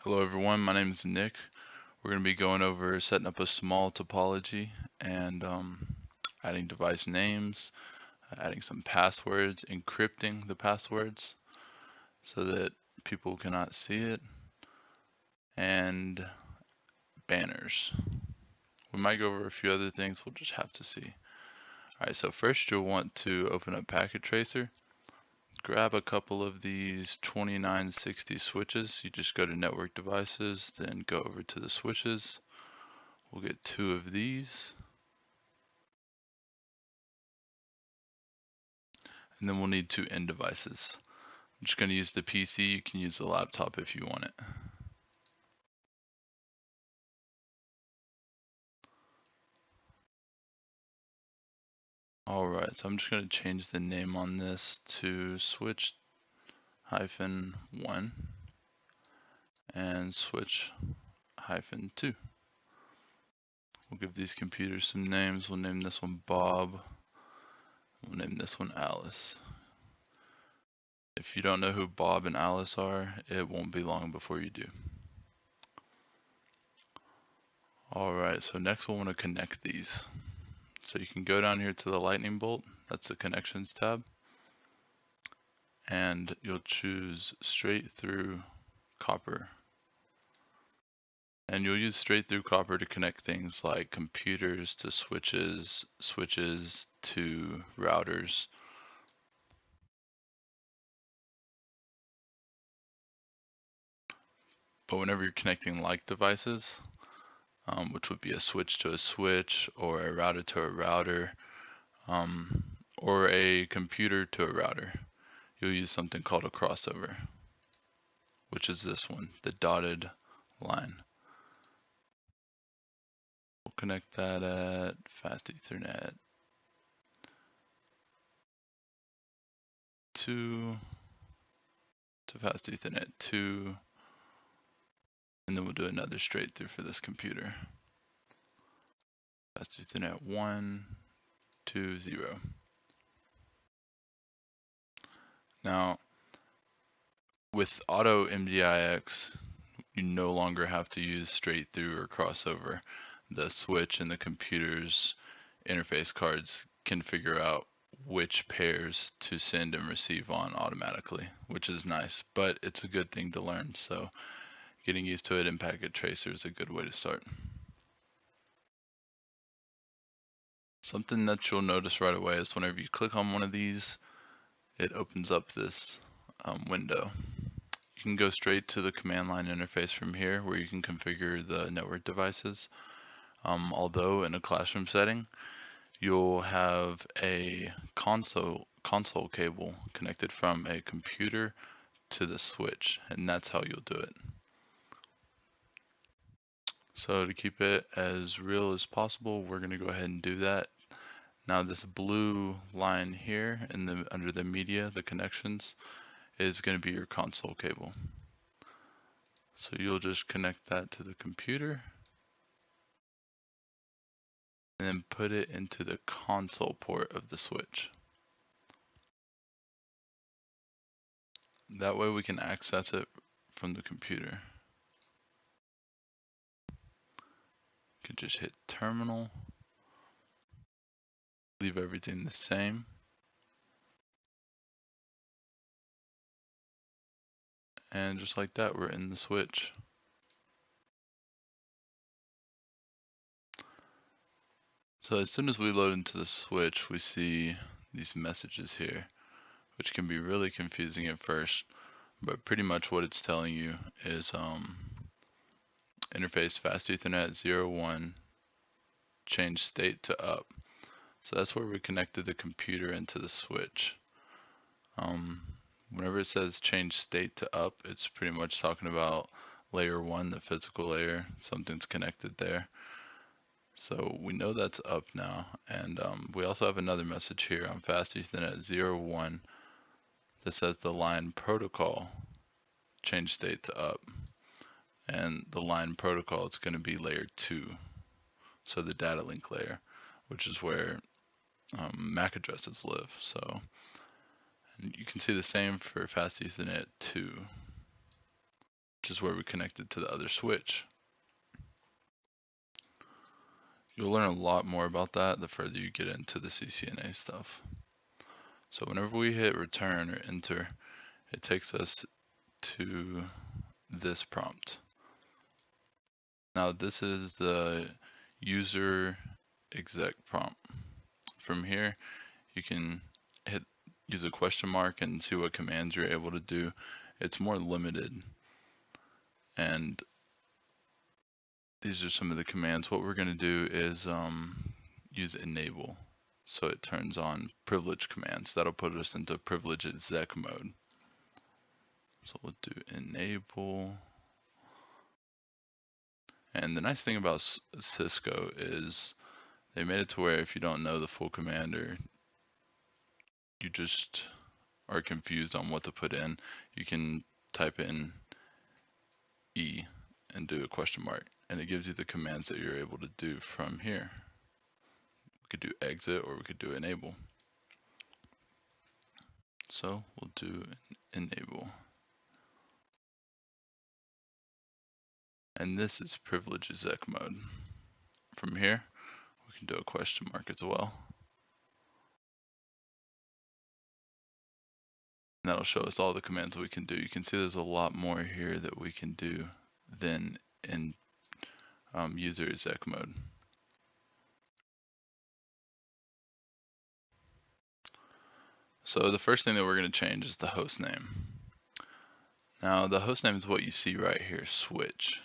Hello everyone, my name is Nick. We're going to be going over setting up a small topology and adding device names, adding some passwords, encrypting the passwords so that people cannot see it, and banners. We might go over a few other things, we'll just have to see. Alright, so first you'll want to open up Packet Tracer. Grab a couple of these 2960 switches. You just go to Network Devices, then go over to the switches. We'll get 2 of these. And then we'll need 2 end devices. I'm just going to use the PC. You can use the laptop if you want it. Alright, so I'm just going to change the name on this to switch-1 and switch-2. We'll give these computers some names. We'll name this one Bob. We'll name this one Alice. If you don't know who Bob and Alice are, it won't be long before you do. Alright, so next we'll want to connect these. So you can go down here to the lightning bolt, that's the connections tab, and you'll choose straight through copper. And you'll use straight through copper to connect things like computers to switches, switches to routers. But whenever you're connecting like devices, which would be a switch to a switch, or a router to a router, or a computer to a router, you'll use something called a crossover, which is this one, the dotted line. We'll connect that at Fast Ethernet 2 to Fast Ethernet 2, and then we'll do another straight through for this computer. Fast Ethernet 1 to 0. Now, with Auto MDIX, you no longer have to use straight through or crossover. The switch and the computer's interface cards can figure out which pairs to send and receive on automatically, which is nice, but it's a good thing to learn. So getting used to it in Packet Tracer is a good way to start. Something that you'll notice right away is whenever you click on one of these, it opens up this window. You can go straight to the command line interface from here where you can configure the network devices. Although in a classroom setting, you'll have a console cable connected from a computer to the switch, and that's how you'll do it. So to keep it as real as possible, we're going to go ahead and do that. Now this blue line here under the media, the connections, is going to be your console cable. So you'll just connect that to the computer and then put it into the console port of the switch. That way we can access it from the computer. You can just hit terminal, leave everything the same. And just like that, we're in the switch. So as soon as we load into the switch, we see these messages here, which can be really confusing at first, but pretty much what it's telling you is interface Fast Ethernet 01, change state to up. So that's where we connected the computer into the switch. Whenever it says change state to up, it's pretty much talking about layer 1, the physical layer, something's connected there. So we know that's up now, and we also have another message here on Fast Ethernet 01 that says the line protocol change state to up, and the line protocol is going to be layer 2, so the data link layer, which is where MAC addresses live. So and you can see the same for Fast Ethernet 2, which is where we connected to the other switch. You'll learn a lot more about that the further you get into the CCNA stuff. So whenever we hit return or enter, it takes us to this prompt. Now this is the user exec prompt. From here, you can use a question mark and see what commands you're able to do. It's more limited, and these are some of the commands. What we're going to do is use enable, so it turns on privilege commands. That'll put us into privilege exec mode. So we'll do enable. And the nice thing about Cisco is they made it to where if you don't know the full command or you just are confused on what to put in, you can type in E and do a question mark, and it gives you the commands that you're able to do from here. We could do exit or we could do enable. So we'll do enable. And this is privilege exec mode. From here, we can do a question mark as well. And that'll show us all the commands we can do. You can see there's a lot more here that we can do than in user exec mode. So the first thing that we're going to change is the host name. Now the host name is what you see right here, switch.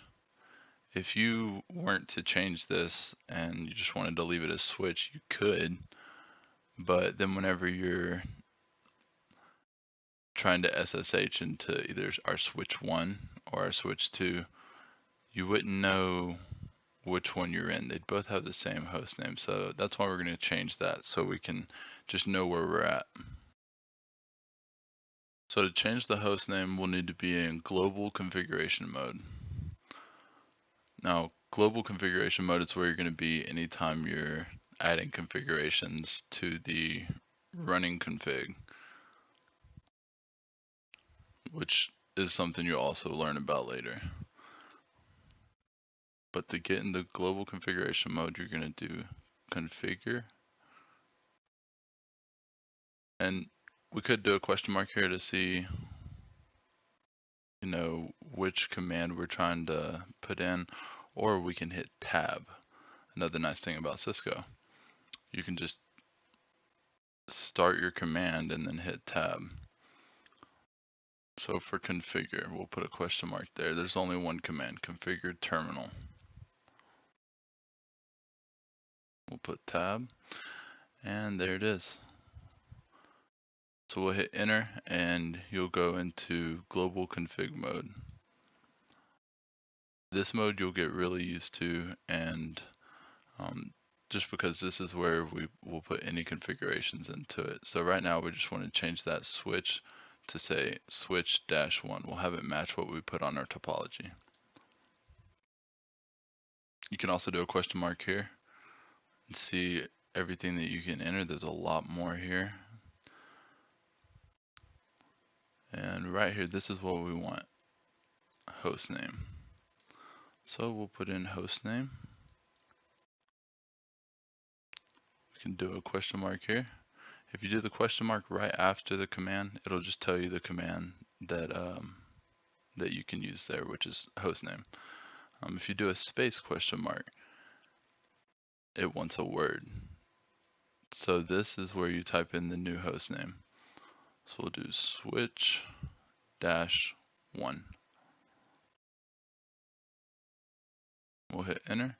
If you weren't to change this and you just wanted to leave it as switch, you could, but then whenever you're trying to SSH into either our switch 1 or our switch 2, you wouldn't know which one you're in. They'd both have the same host name, so that's why we're going to change that so we can just know where we're at. So to change the host name, we'll need to be in global configuration mode. Now, global configuration mode is where you're going to be anytime you're adding configurations to the running config, which is something you'll also learn about later. But to get into global configuration mode, you're going to do configure. And we could do a question mark here to see, which command we're trying to put in, or we can hit tab. Another nice thing about Cisco, you can just start your command and then hit tab. So for configure, we'll put a question mark there. There's only one command, configure terminal. We'll put tab, and there it is. So we'll hit enter and you'll go into global config mode. This mode you'll get really used to, and just because this is where we will put any configurations into it. So right now we just want to change that switch to say switch -1. We'll have it match what we put on our topology. You can also do a question mark here and see everything that you can enter. There's a lot more here. And right here, this is what we want, host name. So we'll put in host name. We can do a question mark here. If you do the question mark right after the command, it'll just tell you the command that that you can use there, which is host name. If you do a space question mark, it wants a word. So this is where you type in the new host name. So we'll do switch -1. We'll hit enter,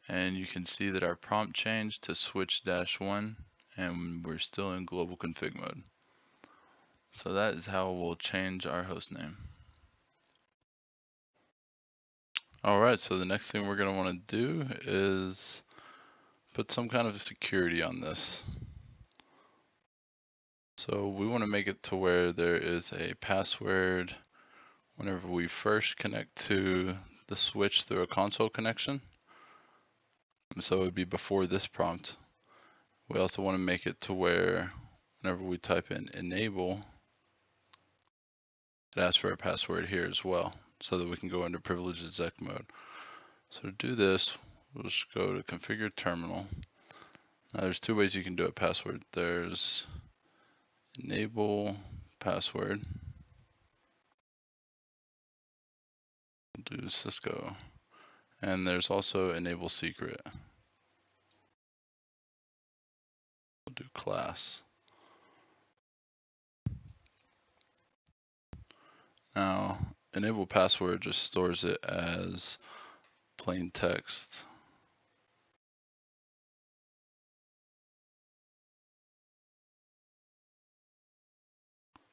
and you can see that our prompt changed to switch -1, and we're still in global config mode. So that is how we'll change our host name. Alright, so the next thing we're going to want to do is put some kind of security on this. So we want to make it to where there is a password whenever we first connect to the switch through a console connection. So it would be before this prompt. We also want to make it to where whenever we type in enable, it asks for a password here as well. so that we can go into privileged exec mode. So to do this, we'll just go to configure terminal. Now there's two ways you can do a password. There's enable password. We'll do Cisco. And there's also enable secret. We'll do class. Now, enable password just stores it as plain text.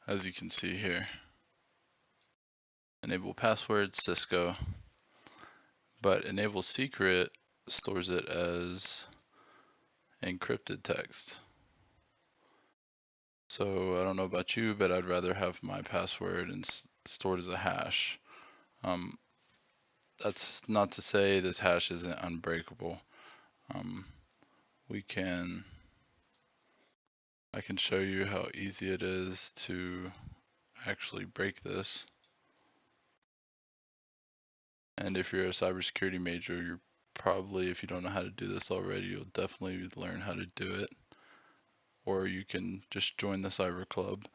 As you can see here. Enable password, Cisco. But enable secret stores it as encrypted text. So I don't know about you, but I'd rather have my password and stored as a hash. That's not to say this hash isn't unbreakable. I can show you how easy it is to actually break this. And if you're a cybersecurity major, you're probably, if you don't know how to do this already, you'll definitely learn how to do it. Or you can just join the cyber club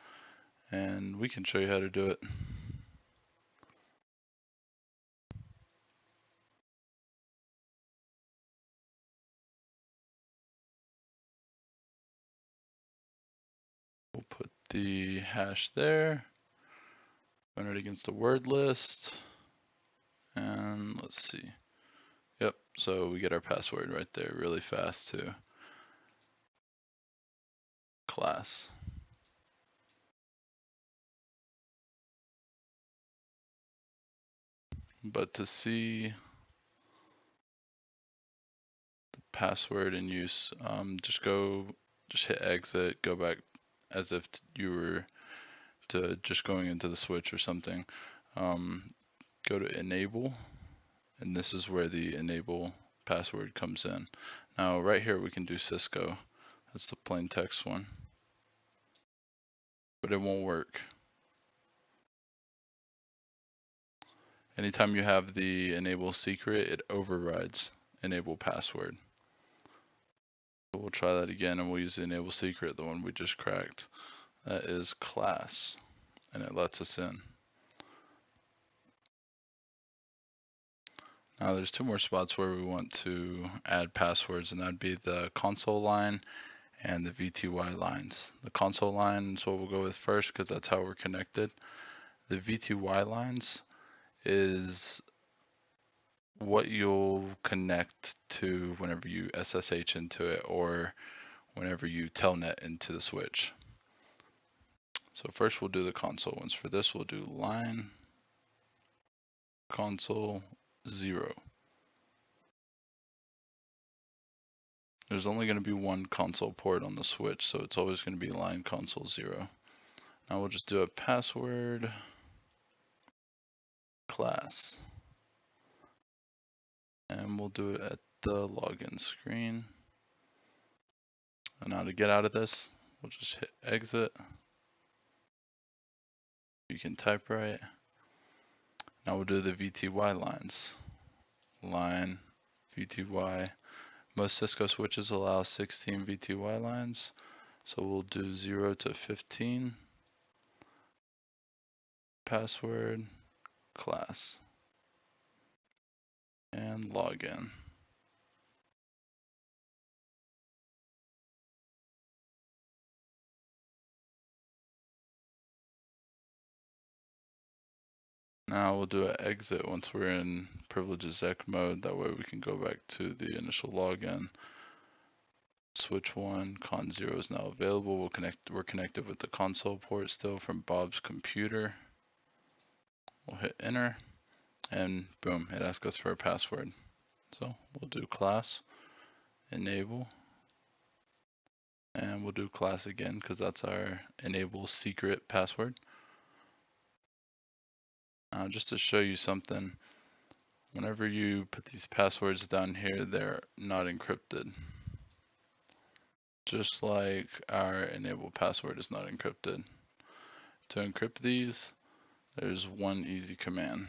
and we can show you how to do it. We'll put the hash there, run it against a word list, and let's see. Yep, so we get our password right there really fast too. Class. But to see the password in use, just hit exit, go back as if you were just going into the switch or something. Go to enable, and this is where the enable password comes in. Now right here we can do Cisco. That's the plain text one. But it won't work. Anytime you have the enable secret, it overrides enable password. So we'll try that again and we'll use the enable secret, the one we just cracked. That is class, and it lets us in. Now there's two more spots where we want to add passwords, and that'd be the console line and the VTY lines. The console line is what we'll go with first because that's how we're connected. The VTY lines is what you'll connect to whenever you SSH into it or whenever you telnet into the switch. So first we'll do the console ones. For this we'll do line console 0. There's only going to be one console port on the switch, so it's always going to be line console 0. Now we'll just do a password class. And we'll do it at the login screen. And now to get out of this, we'll just hit exit. You can type right. Now we'll do the VTY lines. Line, VTY. Most Cisco switches allow 16 VTY lines. So we'll do 0 to 15. Password, class. And login. Now we'll do an exit once we're in privilege exec mode. That way we can go back to the initial login. Switch 1, con 0 is now available. We're connected with the console port still from Bob's computer. We'll hit enter and boom, it asks us for a password. So we'll do class, enable, and we'll do class again because that's our enable secret password. Now just to show you something, whenever you put these passwords down here, they're not encrypted. Just like our enable password is not encrypted. To encrypt these, there's one easy command.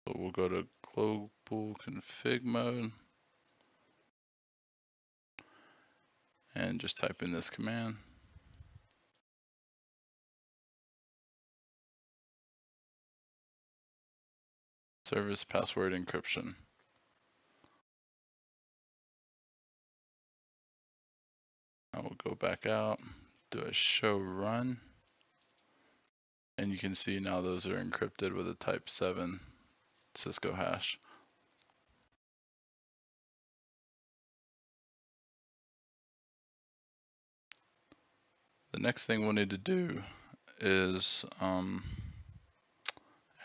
So we'll go to global config mode and just type in this command. Service password encryption. I will go back out, do a show run, and you can see now those are encrypted with a type 7 Cisco hash. The next thing we'll need to do is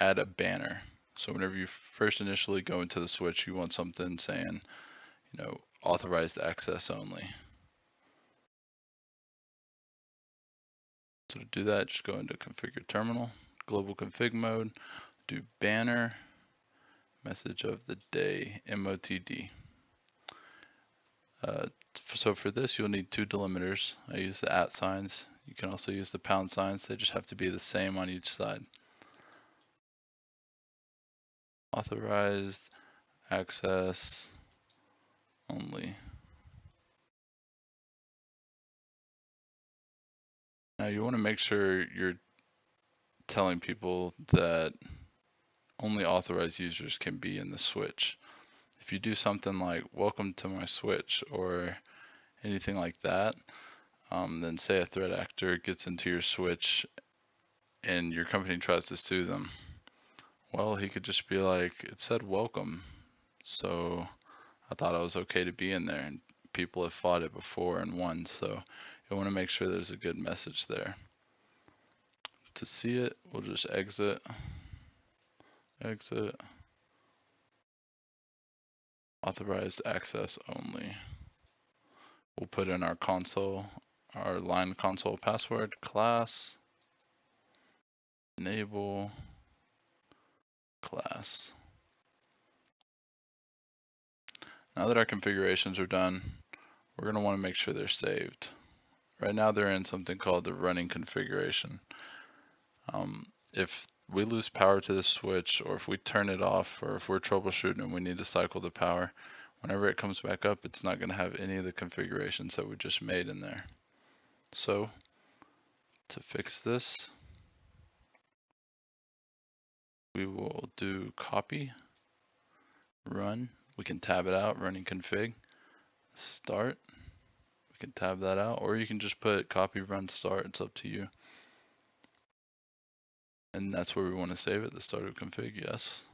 add a banner. So whenever you first initially go into the switch, you want something saying, authorized access only. So to do that, just go into configure terminal, global config mode, do banner, message of the day, MOTD. So for this, you'll need 2 delimiters. I use the @ signs. You can also use the pound signs. They just have to be the same on each side. Authorized access only. Now you want to make sure you're telling people that only authorized users can be in the switch. If you do something like welcome to my switch or anything like that, then say a threat actor gets into your switch and your company tries to sue them. Well, he could just be like, it said welcome, so I thought I was okay to be in there, and people have fought it before and won, so you want to make sure there's a good message there. To see it, we'll just exit, authorized access only. We'll put in our console, our line console password, class, enable, class. Now that our configurations are done, we're going to want to make sure they're saved. Right now they're in something called the running configuration. If we lose power to the switch, or if we turn it off, or if we're troubleshooting and we need to cycle the power, whenever it comes back up, it's not going to have any of the configurations that we just made in there. So to fix this, we will do copy, run. We can tab it out, running config, start. We can tab that out, or you can just put copy, run, start. It's up to you. And that's where we want to save it, the start of config, yes.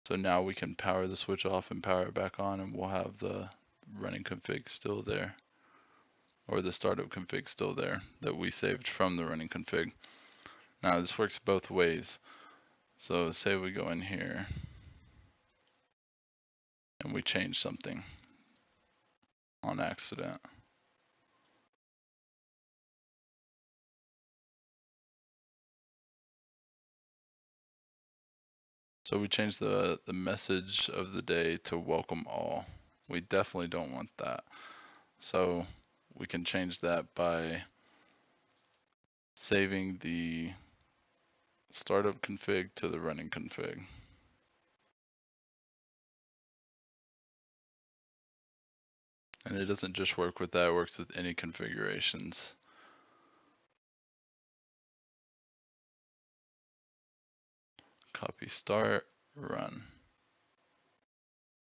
So now we can power the switch off and power it back on, and we'll have the running config still there, or the startup config still there that we saved from the running config. Now this works both ways. So say we go in here and we change something on accident. So we change the message of the day to welcome all. We definitely don't want that. So we can change that by saving the startup config to the running config. And it doesn't just work with that, it works with any configurations. Copy start, run.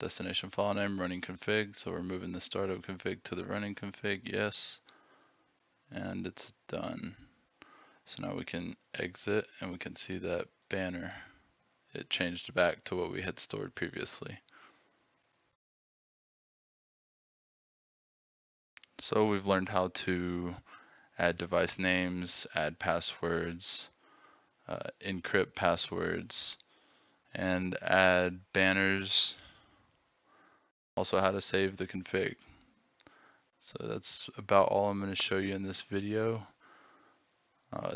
Destination file name, running config. So we're moving the startup config to the running config, yes. And it's done. So now we can exit and we can see that banner. It changed back to what we had stored previously. So we've learned how to add device names, add passwords, encrypt passwords, and add banners. Also how to save the config. So that's about all I'm going to show you in this video.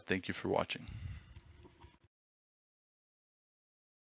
Thank you for watching.